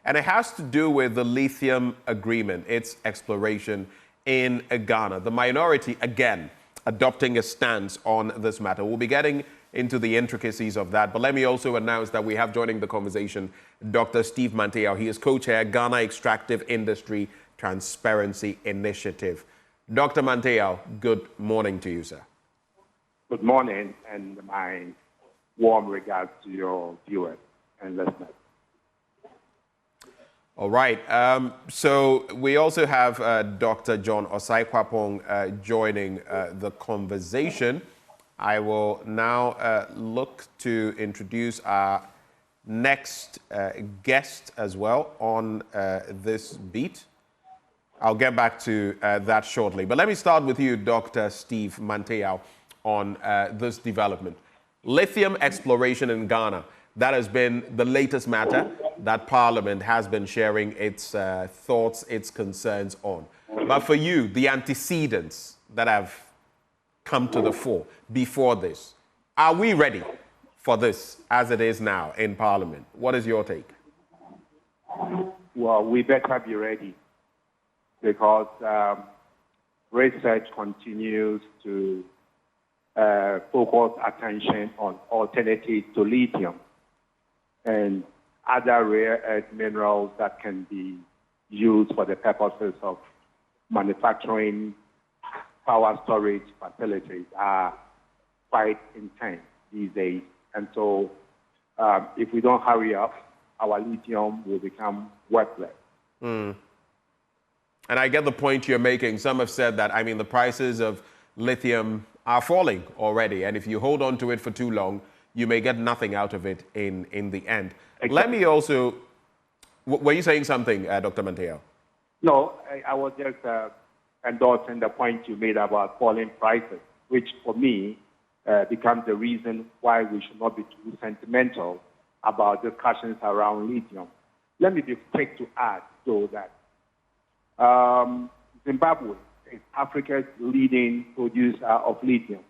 and it has to do with the lithium agreement, its exploration in Ghana. The minority, again, adopting a stance on this matter. We'll be getting into the intricacies of that, but let me also announce that we have joining the conversation Dr. Steve Manteao. He is co-chair, Ghana Extractive Industry Transparency Initiative. Dr. Manteao, good morning to you, sir. Good morning, and my warm regards to your viewers and listeners. All right. So we also have Dr. John Osai-Kwapong joining the conversation. I will now look to introduce our next guest as well on this beat. I'll get back to that shortly. But let me start with you, Dr. Steve Manteao, on this development. Lithium exploration in Ghana. That has been the latest matter that Parliament has been sharing its thoughts, its concerns on. But for you, the antecedents that have come to the fore before this, are we ready for this as it is now in Parliament? What is your take? Well, we better be ready because research continues to focus attention on alternatives to lithium and other rare earth minerals that can be used for the purposes of manufacturing power storage facilities are quite intense these days. And so if we don't hurry up, our lithium will become worthless. And I get the point you're making. Some have said that, the prices of lithium are falling already. And if you hold on to it for too long, you may get nothing out of it in the end. Exactly. Let me also, were you saying something, Dr. Manteao? No, I was just endorsing the point you made about falling prices, which for me becomes the reason why we should not be too sentimental about discussions around lithium. Let me be quick to add, though, that Zimbabwe is Africa's leading producer of lithium.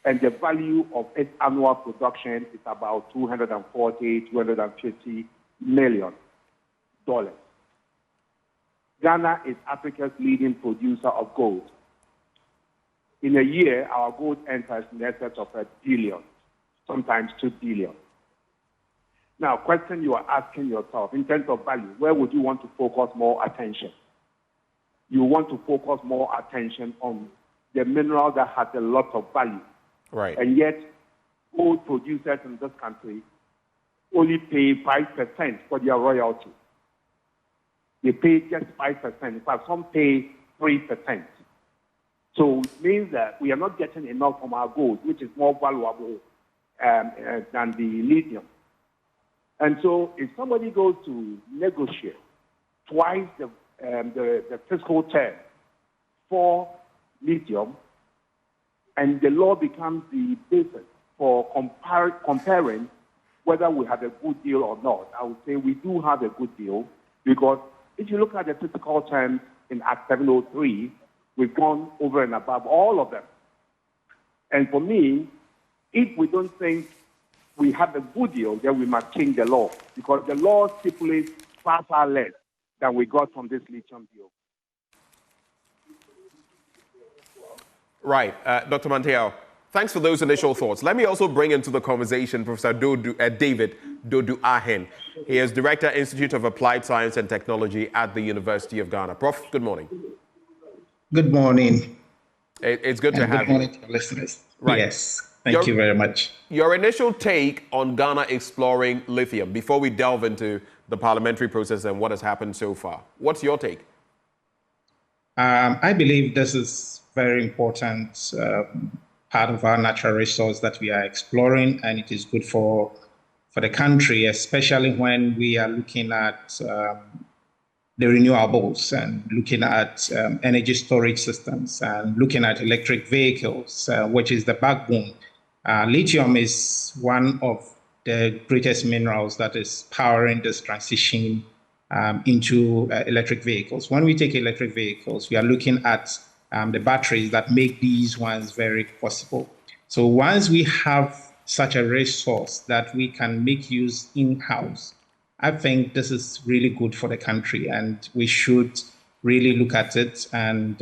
And the value of its annual production is about $240, $250 million. Ghana is Africa's leading producer of gold. In a year, our gold enters in excess of $1 billion, sometimes $2 billion. Now, question you are asking yourself, in terms of value, where would you want to focus more attention? You want to focus more attention on the mineral that has a lot of value. Right. And yet, gold producers in this country only pay 5% for their royalty. They pay just 5%. In fact, some pay 3%. So it means that we are not getting enough from our gold, which is more valuable than the lithium. And so if somebody goes to negotiate twice the fiscal term for lithium, and the law becomes the basis for comparing whether we have a good deal or not, I would say we do have a good deal, because if you look at the fiscal terms in Act 703, we've gone over and above all of them. And for me, if we don't think we have a good deal, then we must change the law, because the law stipulates far, far less than we got from this lithium deal. Right. Dr. Manteao, thanks for those initial thoughts. Let me also bring into the conversation Professor David Dodu-Ahen. He is Director, Institute of Applied Science and Technology at the University of Ghana. Prof, good morning. Good morning. It's good to have you. Good morning to the listeners. Right. Yes, thank you very much. Your initial take on Ghana exploring lithium, before we delve into the parliamentary process and what has happened so far. What's your take? I believe this is very important part of our natural resource that we are exploring, and it is good for the country, especially when we are looking at the renewables and looking at energy storage systems and looking at electric vehicles, which is the backbone. Lithium is one of the greatest minerals that is powering this transition into electric vehicles. When we take electric vehicles, we are looking at the batteries that make these ones very possible. So once we have such a resource that we can make use in-house, I think this is really good for the country, and we should really look at it and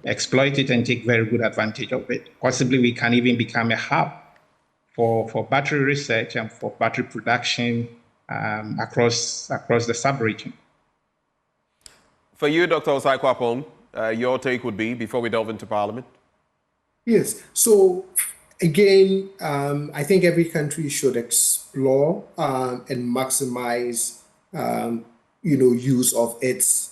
exploit it and take very good advantage of it. Possibly we can even become a hub for battery research and for battery production across the sub-region. For you, Dr. Osai Kwapong, your take would be, before we delve into Parliament? Yes. So again, I think every country should explore and maximize, use of its,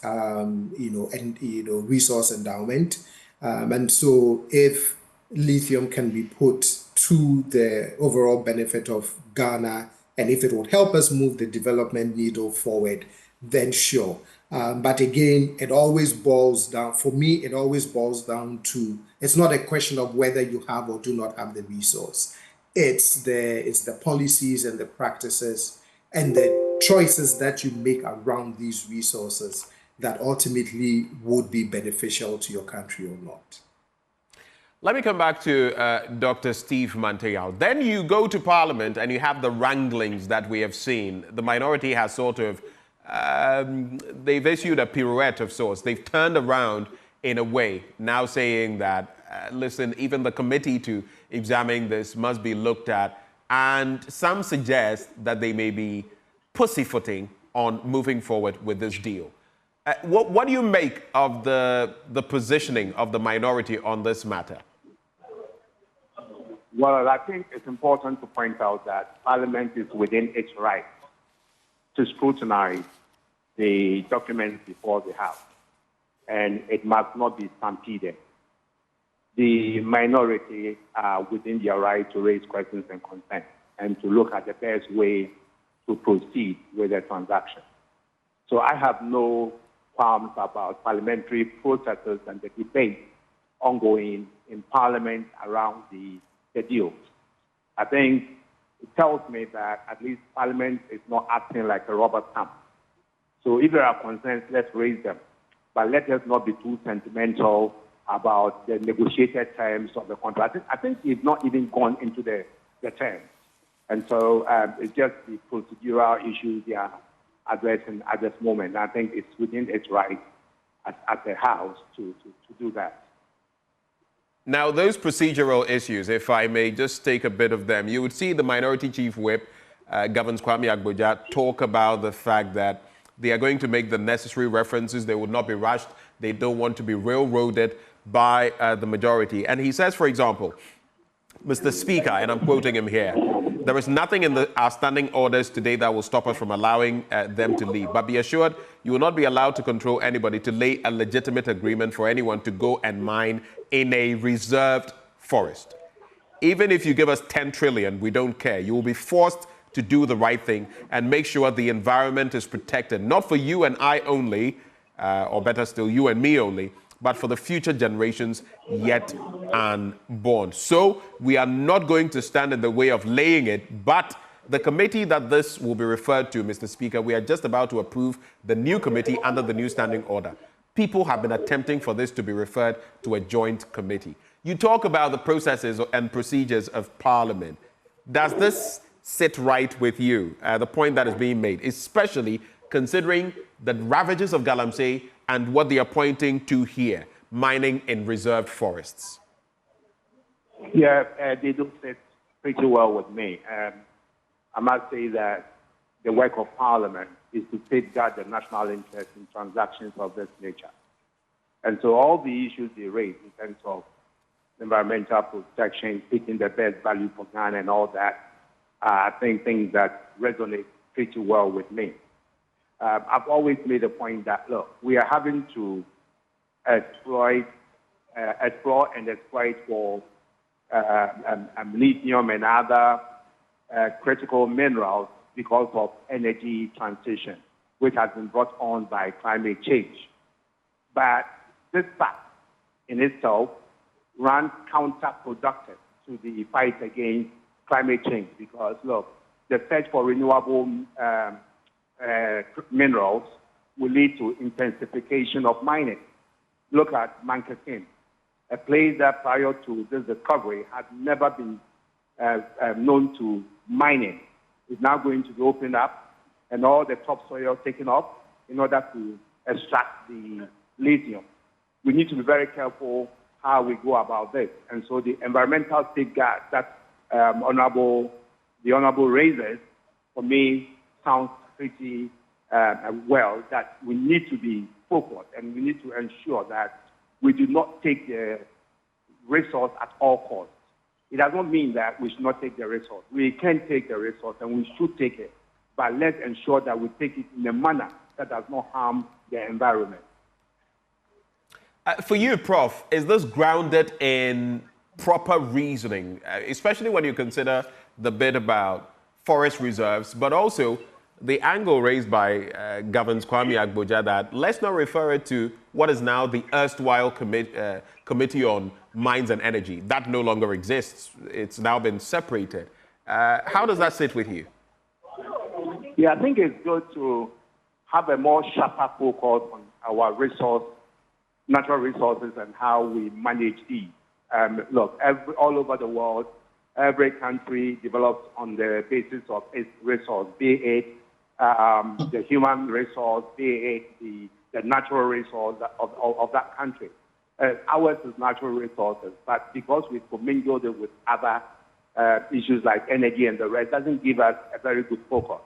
resource endowment. And so if lithium can be put to the overall benefit of Ghana, and if it would help us move the development needle forward, then sure. But again, it always boils down, for me, it always boils down to, it's not a question of whether you have or do not have the resource. It's the policies and the practices and the choices that you make around these resources that ultimately would be beneficial to your country or not. Let me come back to Dr. Steve Manteyao. Then you go to Parliament and you have the wranglings that we have seen. The minority has sort of they've issued a pirouette of sorts. They've turned around in a way, now saying that, listen, even the committee to examine this must be looked at. And some suggest that they may be pussyfooting on moving forward with this deal. What do you make of the positioning of the minority on this matter? Well, I think it's important to point out that Parliament is within its right to scrutinize the documents before the House, and it must not be stampeded. The minority are within their right to raise questions and concerns and to look at the best way to proceed with the transaction. So I have no qualms about parliamentary processes and the debate ongoing in Parliament around the deal. I think it tells me that at least Parliament is not acting like a rubber stamp. So if there are concerns, let's raise them. But let us not be too sentimental about the negotiated terms of the contract. I think it's not even gone into the terms. And so it's just the procedural issues they are addressing at this moment. I think it's within its right at the House to do that. Now, those procedural issues, if I may just take a bit of them, you would see the Minority Chief Whip, Governs Kwame Agboja, talk about the fact that they are going to make the necessary references. They would not be rushed. They don't want to be railroaded by the majority. And he says, for example, Mr. Speaker, and I'm quoting him here, there is nothing in our standing orders today that will stop us from allowing them to leave. But be assured, you will not be allowed to control anybody to lay a legitimate agreement for anyone to go and mine in a reserved forest. Even if you give us 10 trillion, we don't care. You will be forced to do the right thing and make sure the environment is protected, not for you and I only, or better still, you and me only, but for the future generations yet unborn. So we are not going to stand in the way of laying it, but the committee that this will be referred to, Mr. Speaker, we are just about to approve the new committee under the new standing order. People have been attempting for this to be referred to a joint committee. You talk about the processes and procedures of Parliament. Does this sit right with you, the point that is being made, especially considering the ravages of Galamsey and what they are pointing to here, mining in reserved forests? Yeah, they do fit pretty well with me. I must say that the work of Parliament is to safeguard the national interest in transactions of this nature. And so all the issues they raise in terms of environmental protection, picking the best value for Ghana and all that, I think things that resonate pretty well with me. I've always made a point that, look, we are having to explore and exploit for lithium and other critical minerals because of energy transition, which has been brought on by climate change. But this fact in itself runs counterproductive to the fight against climate change because, look, the search for renewable minerals will lead to intensification of mining. Look at Mankasim, a place that prior to this discovery had never been known to mining. Is now going to be opened up, and all the topsoil taken up in order to extract the lithium. We need to be very careful how we go about this. And so the environmental safeguard that the Honorable raises, for me, sounds pretty well, that we need to be focused and we need to ensure that we do not take the resource at all costs. It does not mean that we should not take the resource. We can take the resource and we should take it, but let's ensure that we take it in a manner that does not harm the environment. For you, Prof, is this grounded in proper reasoning, especially when you consider the bit about forest reserves, but also the angle raised by Governor Kwame Agboja that let's not refer it to what is now the erstwhile Committee on Mines and Energy. That no longer exists. It's now been separated. How does that sit with you? Yeah, I think it's good to have a more sharper focus on our natural resources and how we manage these. Look, all over the world, every country develops on the basis of its resource, be it the human resource, be it the natural resource of that country. Ours is natural resources, but because we commingled it with other issues like energy and the rest, doesn't give us a very good focus.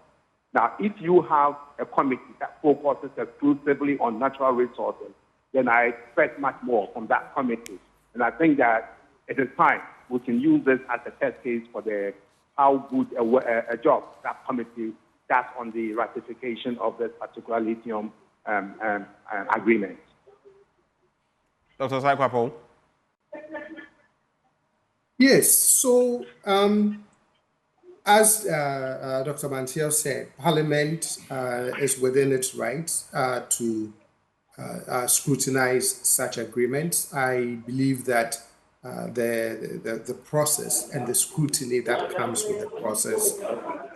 Now, if you have a committee that focuses exclusively on natural resources, then I expect much more from that committee. And I think that it is time we can use this as a test case for how good a job that committee does on the ratification of this particular lithium agreement. Dr. Osai-Kwapong? Yes, so as Dr. Mantiel said, Parliament is within its rights to scrutinize such agreements. I believe that the process and the scrutiny that comes with the process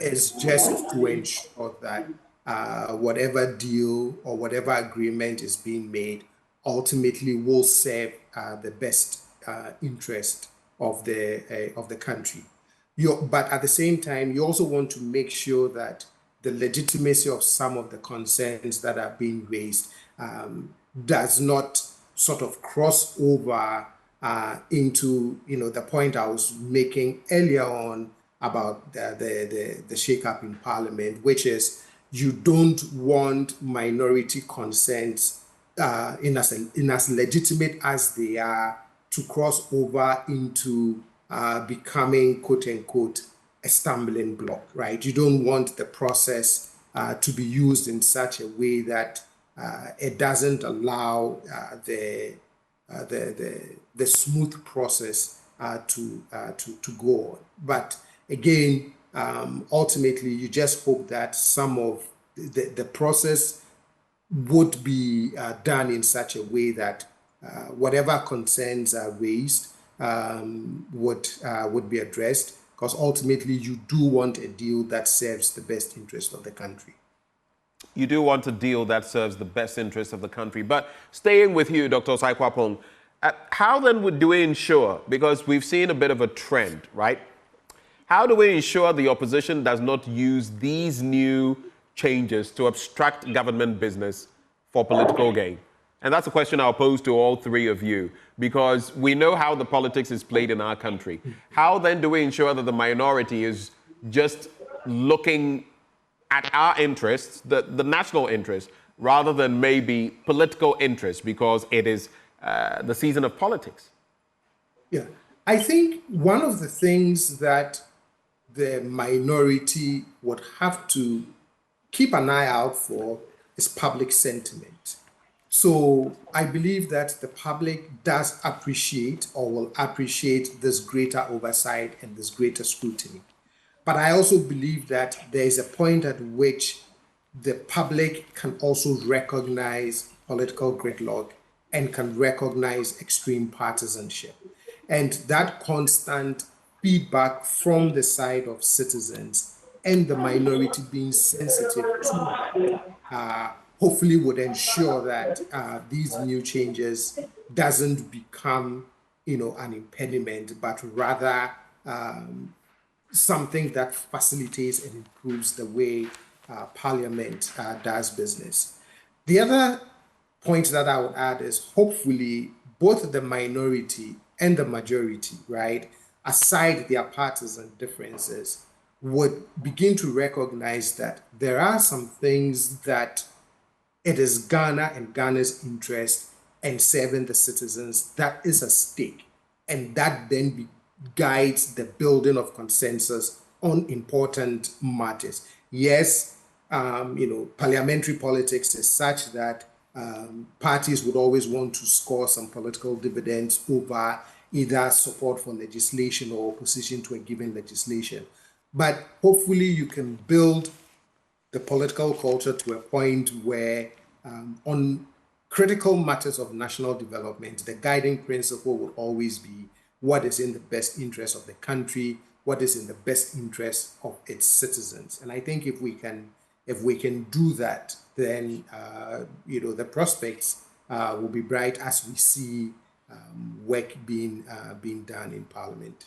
is just to ensure that whatever deal or whatever agreement is being made ultimately will serve the best interest of the country. But at the same time, you also want to make sure that the legitimacy of some of the concerns that are being raised does not sort of cross over into the point I was making earlier on about the shake-up in Parliament, which is you don't want minority concerns in as legitimate as they are to cross over into becoming, quote unquote, a stumbling block, right? You don't want the process to be used in such a way that it doesn't allow the smooth process to go on. But again, ultimately, you just hope that some of the process would be done in such a way that whatever concerns are raised would be addressed, because ultimately you do want a deal that serves the best interest of the country. You do want a deal that serves the best interest of the country. But staying with you, Dr. Osai-Kwapong, how then do we ensure, because we've seen a bit of a trend, right? How do we ensure the opposition does not use these new changes to obstruct government business for political gain? And that's a question I'll pose to all three of you, because we know how the politics is played in our country. How then do we ensure that the minority is just looking at our interests, the national interests, rather than maybe political interests, because it is the season of politics? Yeah, I think one of the things that the minority would have to keep an eye out for is public sentiment. So I believe that the public does appreciate or will appreciate this greater oversight and this greater scrutiny. But I also believe that there is a point at which the public can also recognize political gridlock and can recognize extreme partisanship. And that constant feedback from the side of citizens and the minority being sensitive to that, hopefully would ensure that these new changes doesn't become, an impediment, but rather something that facilitates and improves the way Parliament does business. The other point that I would add is hopefully both the minority and the majority, right, aside their partisan differences, would begin to recognize that there are some things that it is Ghana and Ghana's interest and serving the citizens that is at stake. And that then guides the building of consensus on important matters. Yes, parliamentary politics is such that parties would always want to score some political dividends over either support for legislation or opposition to a given legislation. But hopefully you can build the political culture to a point where on critical matters of national development, the guiding principle will always be what is in the best interest of the country, what is in the best interest of its citizens. And I think if we can do that, then the prospects will be bright as we see work being done in Parliament.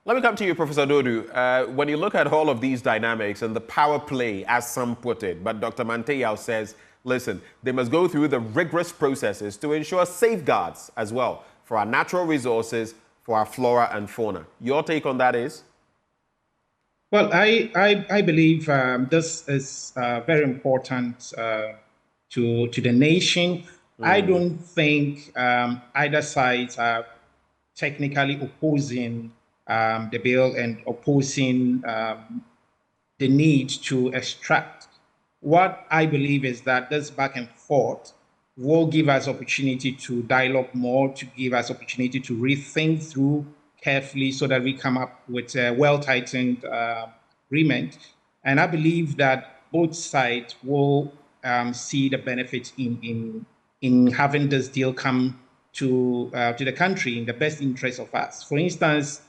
Let me come to you, Professor Dodu. When you look at all of these dynamics and the power play, as some put it, but Dr. Manteyao says, listen, they must go through the rigorous processes to ensure safeguards as well for our natural resources, for our flora and fauna. Your take on that is? Well, I believe this is very important to the nation. I don't think either side are technically opposing the bill and opposing the need to extract. What I believe is that this back and forth will give us opportunity to dialogue more, to give us opportunity to rethink through carefully so that we come up with a well-tightened agreement. And I believe that both sides will see the benefit in having this deal come to the country in the best interest of us. For instance,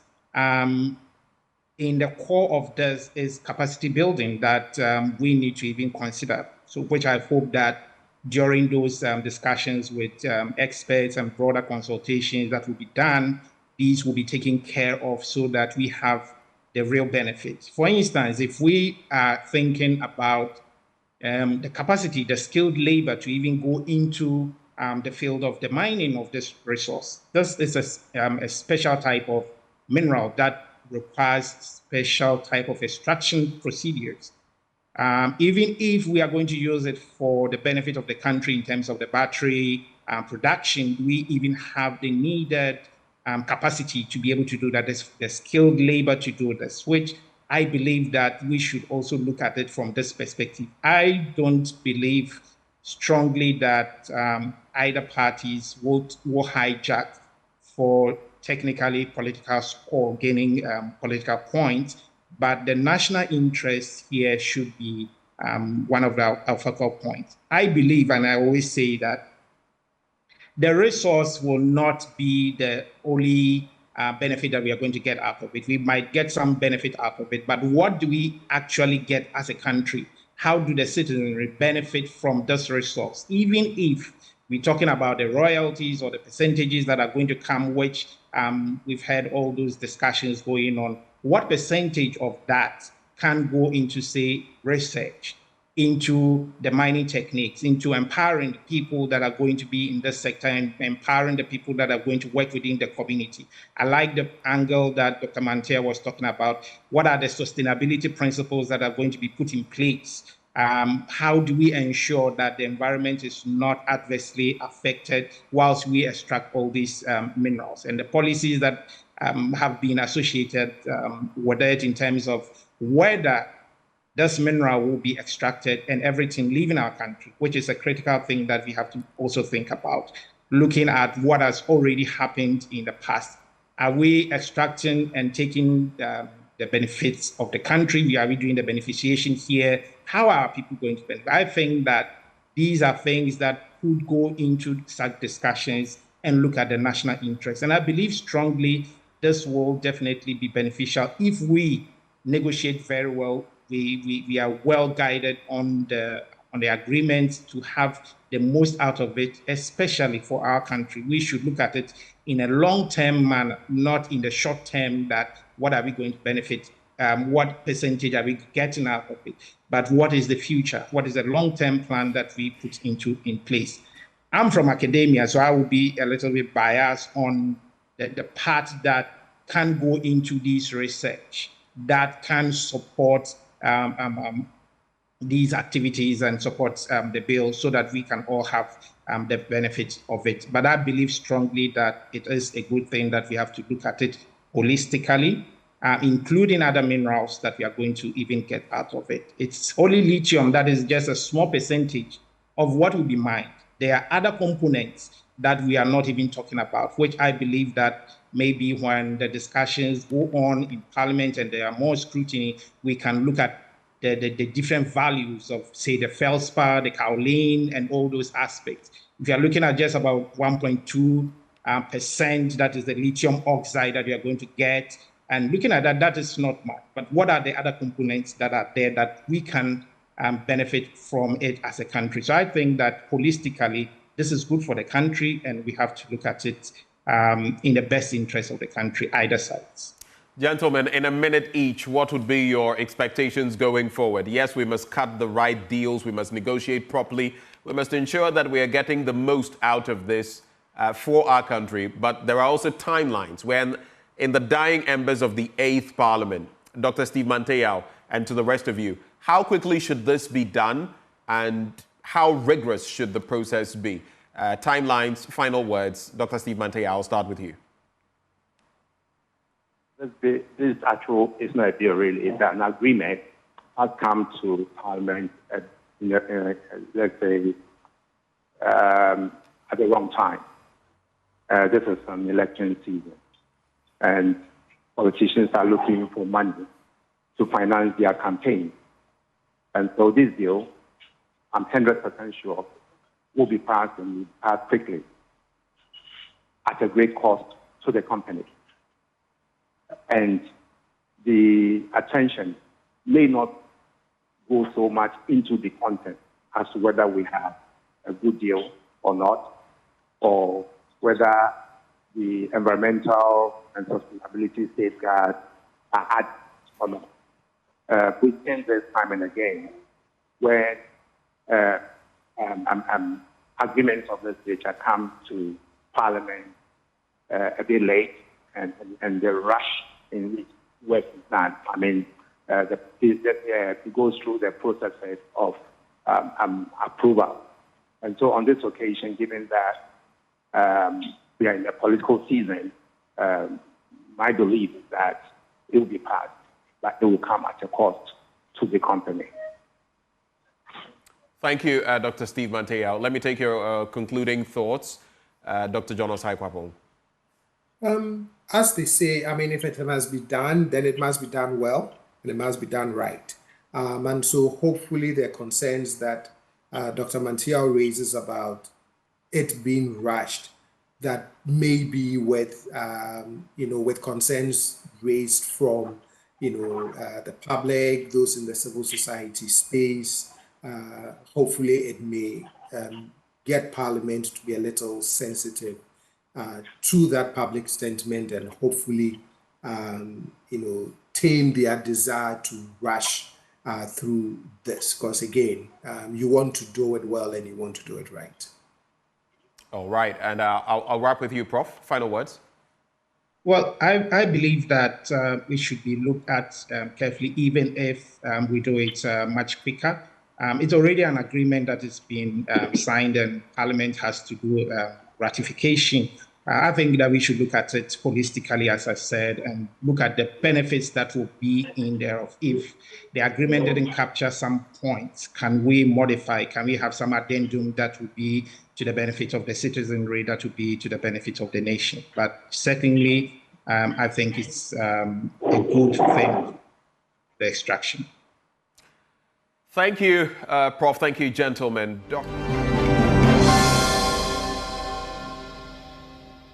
in the core of this is capacity building that we need to even consider. So, which I hope that during those discussions with experts and broader consultations that will be done, these will be taken care of so that we have the real benefits. For instance, if we are thinking about the capacity, the skilled labor to even go into the field of the mining of this resource, this is a special type of mineral that requires special type of extraction procedures. Even if we are going to use it for the benefit of the country in terms of the battery production, we even have the needed capacity to be able to do that. There's the skilled labor to do this, which I believe that we should also look at it from this perspective. I don't believe strongly that either parties will hijack for technically political score, gaining political points, but the national interest here should be one of our focal points. I believe, and I always say that the resource will not be the only benefit that we are going to get out of it. We might get some benefit out of it, but what do we actually get as a country? How do the citizenry benefit from this resource? Even if we're talking about the royalties or the percentages that are going to come, which we've had all those discussions going on, what percentage of that can go into, say, research, into the mining techniques, into empowering the people that are going to be in this sector and empowering the people that are going to work within the community? I like the angle that Dr. Mantea was talking about. What are the sustainability principles that are going to be put in place? How do we ensure that the environment is not adversely affected whilst we extract all these minerals? And the policies that have been associated with it in terms of whether this mineral will be extracted and everything leaving our country, which is a critical thing that we have to also think about, looking at what has already happened in the past. Are we extracting and taking the benefits of the country? Are we doing the beneficiation here? How are people going to benefit? I think that these are things that could go into such discussions and look at the national interest. And I believe strongly this will definitely be beneficial if we negotiate very well. We are well guided on the agreement to have the most out of it, especially for our country. We should look at it in a long-term manner, not in the short term that what are we going to benefit what percentage are we getting out of it, but what is the future? What is the long-term plan that we put in place? I'm from academia, so I will be a little bit biased on the part that can go into this research, that can support these activities and support the bill so that we can all have the benefits of it. But I believe strongly that it is a good thing that we have to look at it holistically, including other minerals that we are going to even get out of it. It's only lithium that is just a small percentage of what will be mined. There are other components that we are not even talking about, which I believe that maybe when the discussions go on in Parliament and there are more scrutiny, we can look at the different values of, say, the feldspar, the kaolin, and all those aspects. If you're looking at just about 1.2%, that is the lithium oxide that you're going to get, and looking at that, that is not much. But what are the other components that are there that we can benefit from it as a country? So I think that holistically, this is good for the country, and we have to look at it in the best interest of the country, either sides. Gentlemen, in a minute each, what would be your expectations going forward? Yes, we must cut the right deals. We must negotiate properly. We must ensure that we are getting the most out of this for our country. But there are also timelines when, in the dying embers of the 8th Parliament, Dr. Steve Manteyao, and to the rest of you, how quickly should this be done, and how rigorous should the process be? Timelines, final words. Dr. Steve Manteyao, I'll start with you. This actual is not a deal, really. It's an agreement has come to Parliament at, let's say, at the wrong time. This is an election season, and politicians are looking for money to finance their campaign. And so this deal, I'm 100% sure, will be passed and will pass quickly at a great cost to the company. And the attention may not go so much into the content as to whether we have a good deal or not, or whether the environmental and sustainability safeguards are added or not. We've seen this time and again where agreements of this nature come to Parliament a bit late, and the rush in which work is done. I mean, it goes through the processes of approval. And so on this occasion, given that we are in a political season, my belief is that it will be passed, but it will come at a cost to the company. Thank you, Dr. Steve Manteyao. Let me take your concluding thoughts. Dr. John Osai-Kwapong. As they say, I mean, if it must be done, then it must be done well, and it must be done right. And so hopefully the concerns that Dr. Manteyao raises about it being rushed, that may be with, with concerns raised from, the public, those in the civil society space. Hopefully it may get Parliament to be a little sensitive to that public sentiment, and hopefully, tame their desire to rush through this. Because again, you want to do it well and you want to do it right. All right, and I'll wrap with you, Prof. Final words. Well, I believe that it should be looked at carefully, even if we do it much quicker. It's already an agreement that has been signed, and Parliament has to do ratification. I think that we should look at it holistically, as I said, and look at the benefits that will be in there. If the agreement didn't capture some points, can we modify? Can we have some addendum that would be to the benefit of the citizenry, that would be to the benefit of the nation? But certainly, I think it's a good thing, the extraction. Thank you, Prof. Thank you, gentlemen.